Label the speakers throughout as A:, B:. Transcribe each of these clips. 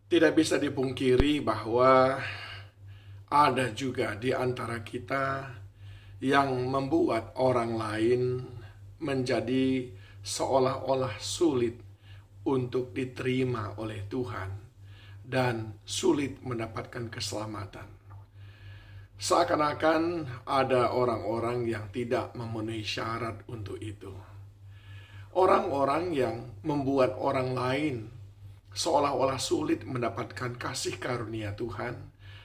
A: Tidak bisa dipungkiri bahwa ada juga di antara kita yang membuat orang lain menjadi seolah-olah sulit untuk diterima oleh Tuhan dan sulit mendapatkan keselamatan. Seakan-akan ada orang-orang yang tidak memenuhi syarat untuk itu. Orang-orang yang membuat orang lain seolah-olah sulit mendapatkan kasih karunia Tuhan,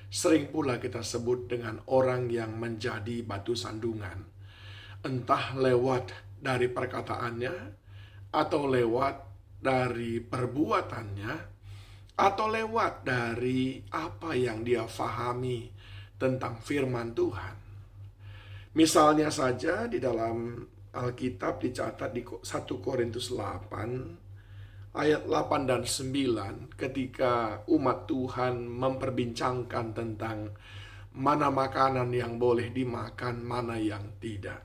A: sering pula kita sebut dengan orang yang menjadi batu sandungan. Entah lewat dari perkataannya, atau lewat dari perbuatannya, atau lewat dari apa yang dia fahami tentang firman Tuhan. Misalnya saja di dalam Alkitab dicatat di 1 Korintus 8 ayat 8 dan 9 ketika umat Tuhan memperbincangkan tentang mana makanan yang boleh dimakan, mana yang tidak.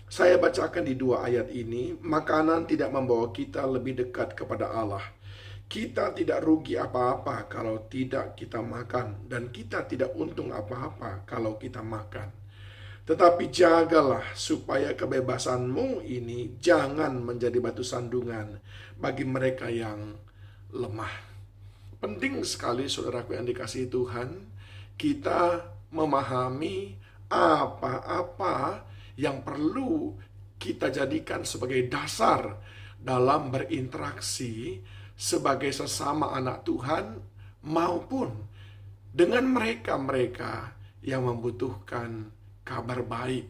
A: Saya bacakan di dua ayat ini, makanan tidak membawa kita lebih dekat kepada Allah. Kita tidak rugi apa-apa kalau tidak kita makan, dan kita tidak untung apa-apa kalau kita makan. Tetapi jagalah supaya kebebasanmu ini jangan menjadi batu sandungan bagi mereka yang lemah. Penting sekali saudaraku yang dikasihi Tuhan, kita memahami apa-apa yang perlu kita jadikan sebagai dasar dalam berinteraksi sebagai sesama anak Tuhan maupun dengan mereka-mereka yang membutuhkan kabar baik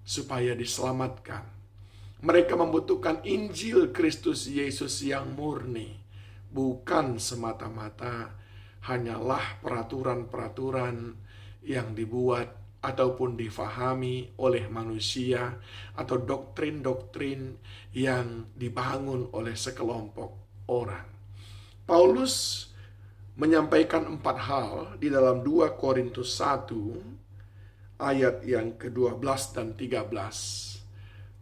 A: supaya diselamatkan. Mereka membutuhkan Injil Kristus Yesus yang murni, bukan semata-mata hanyalah peraturan-peraturan yang dibuat ataupun difahami oleh manusia atau doktrin-doktrin yang dibangun oleh sekelompok orang. Paulus menyampaikan 4 hal di dalam 2 Korintus 1 ayat yang ke-12 dan 13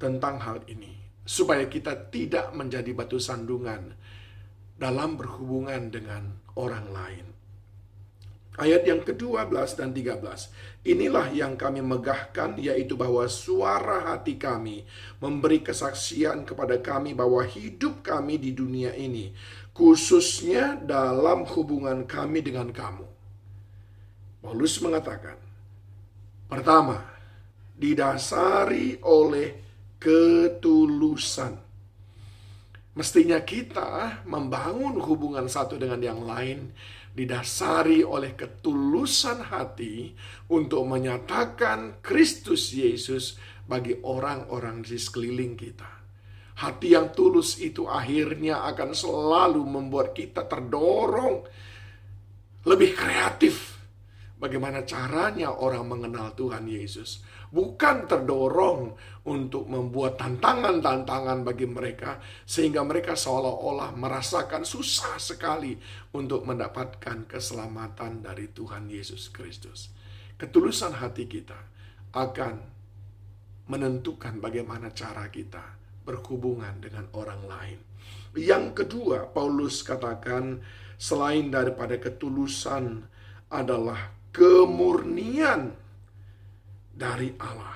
A: tentang hal ini, supaya kita tidak menjadi batu sandungan dalam berhubungan dengan orang lain. Ayat yang ke-12 dan 13. Inilah yang kami megahkan, yaitu bahwa suara hati kami memberi kesaksian kepada kami bahwa hidup kami di dunia ini, khususnya dalam hubungan kami dengan kamu. Paulus mengatakan, pertama, didasari oleh ketulusan. Mestinya kita membangun hubungan satu dengan yang lain didasari oleh ketulusan hati untuk menyatakan Kristus Yesus bagi orang-orang di sekeliling kita. Hati yang tulus itu akhirnya akan selalu membuat kita terdorong lebih kreatif. Bagaimana caranya orang mengenal Tuhan Yesus? Bukan terdorong untuk membuat tantangan-tantangan bagi mereka, sehingga mereka seolah-olah merasakan susah sekali untuk mendapatkan keselamatan dari Tuhan Yesus Kristus. Ketulusan hati kita akan menentukan bagaimana cara kita berhubungan dengan orang lain. Yang kedua, Paulus katakan selain daripada ketulusan adalah kemurnian dari Allah.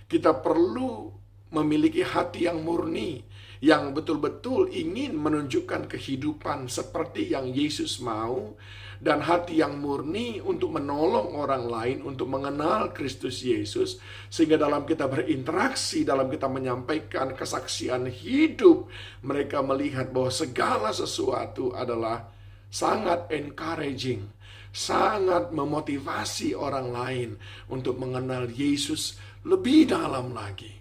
A: Kita perlu memiliki hati yang murni, yang betul-betul ingin menunjukkan kehidupan seperti yang Yesus mau, dan hati yang murni untuk menolong orang lain untuk mengenal Kristus Yesus, sehingga dalam kita berinteraksi, dalam kita menyampaikan kesaksian hidup, mereka melihat bahwa segala sesuatu adalah sangat encouraging, sangat memotivasi orang lain untuk mengenal Yesus lebih dalam lagi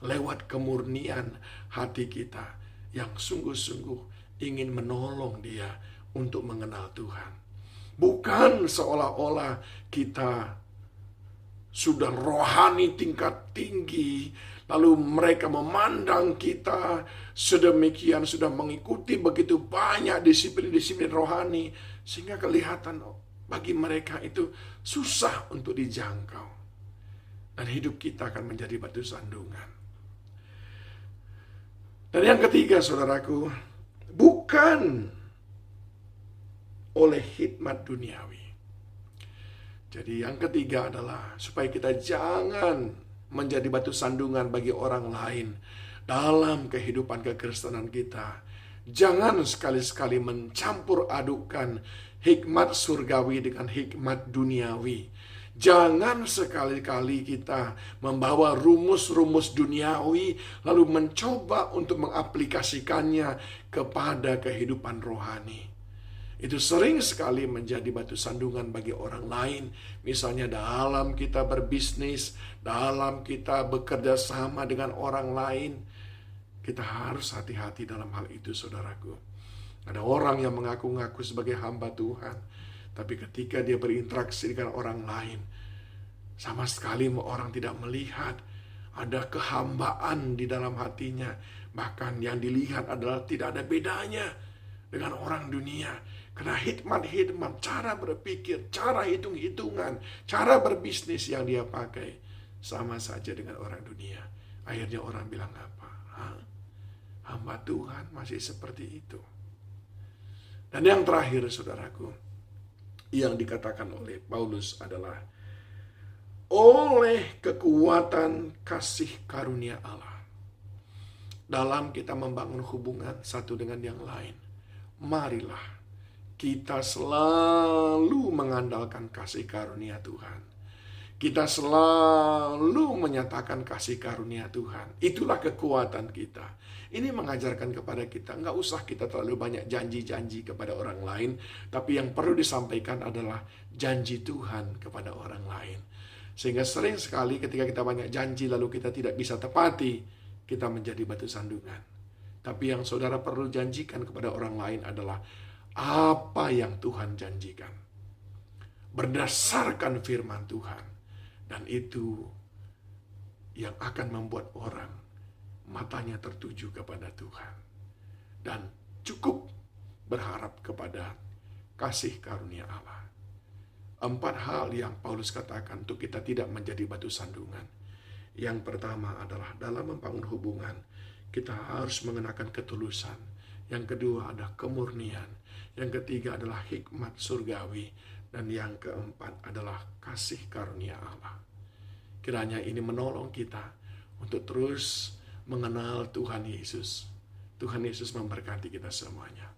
A: lewat kemurnian hati kita yang sungguh-sungguh ingin menolong dia untuk mengenal Tuhan. Bukan seolah-olah kita sudah rohani tingkat tinggi, lalu mereka memandang kita sedemikian, sudah mengikuti begitu banyak disiplin-disiplin rohani, sehingga kelihatan bagi mereka itu susah untuk dijangkau. Dan hidup kita akan menjadi batu sandungan. Dan yang ketiga, saudaraku, bukan oleh hikmat duniawi. Jadi yang ketiga adalah supaya kita jangan menjadi batu sandungan bagi orang lain dalam kehidupan kekristenan kita. Jangan sekali-sekali mencampur adukan hikmat surgawi dengan hikmat duniawi. Jangan sekali-kali kita membawa rumus-rumus duniawi lalu mencoba untuk mengaplikasikannya kepada kehidupan rohani. Itu sering sekali menjadi batu sandungan bagi orang lain. Misalnya dalam kita berbisnis, dalam kita bekerja sama dengan orang lain. Kita harus hati-hati dalam hal itu, saudaraku. Ada orang yang mengaku-ngaku sebagai hamba Tuhan, tapi ketika dia berinteraksi dengan orang lain, sama sekali orang tidak melihat ada kehambaan di dalam hatinya. Bahkan yang dilihat adalah tidak ada bedanya dengan orang dunia. Karena hikmat-hikmat, cara berpikir, cara hitung-hitungan, cara berbisnis yang dia pakai sama saja dengan orang dunia. Akhirnya orang bilang apa? Hamba Tuhan masih seperti itu. Dan yang terakhir, saudaraku, yang dikatakan oleh Paulus adalah oleh kekuatan kasih karunia Allah. Dalam kita membangun hubungan satu dengan yang lain, marilah kita selalu mengandalkan kasih karunia Tuhan. Kita selalu menyatakan kasih karunia Tuhan. Itulah kekuatan kita. Ini mengajarkan kepada kita, nggak usah kita terlalu banyak janji-janji kepada orang lain, tapi yang perlu disampaikan adalah janji Tuhan kepada orang lain. Sehingga sering sekali ketika kita banyak janji lalu kita tidak bisa tepati, kita menjadi batu sandungan. Tapi yang saudara perlu janjikan kepada orang lain adalah apa yang Tuhan janjikan. Berdasarkan firman Tuhan. Dan itu yang akan membuat orang matanya tertuju kepada Tuhan. Dan cukup berharap kepada kasih karunia Allah. 4 hal yang Paulus katakan untuk kita tidak menjadi batu sandungan. Yang pertama adalah dalam membangun hubungan, kita harus mengenakan ketulusan. Yang kedua adalah kemurnian. Yang ketiga adalah hikmat surgawi. Dan yang keempat adalah kasih karunia Allah. Kiranya ini menolong kita untuk terus mengenal Tuhan Yesus. Tuhan Yesus memberkati kita semuanya.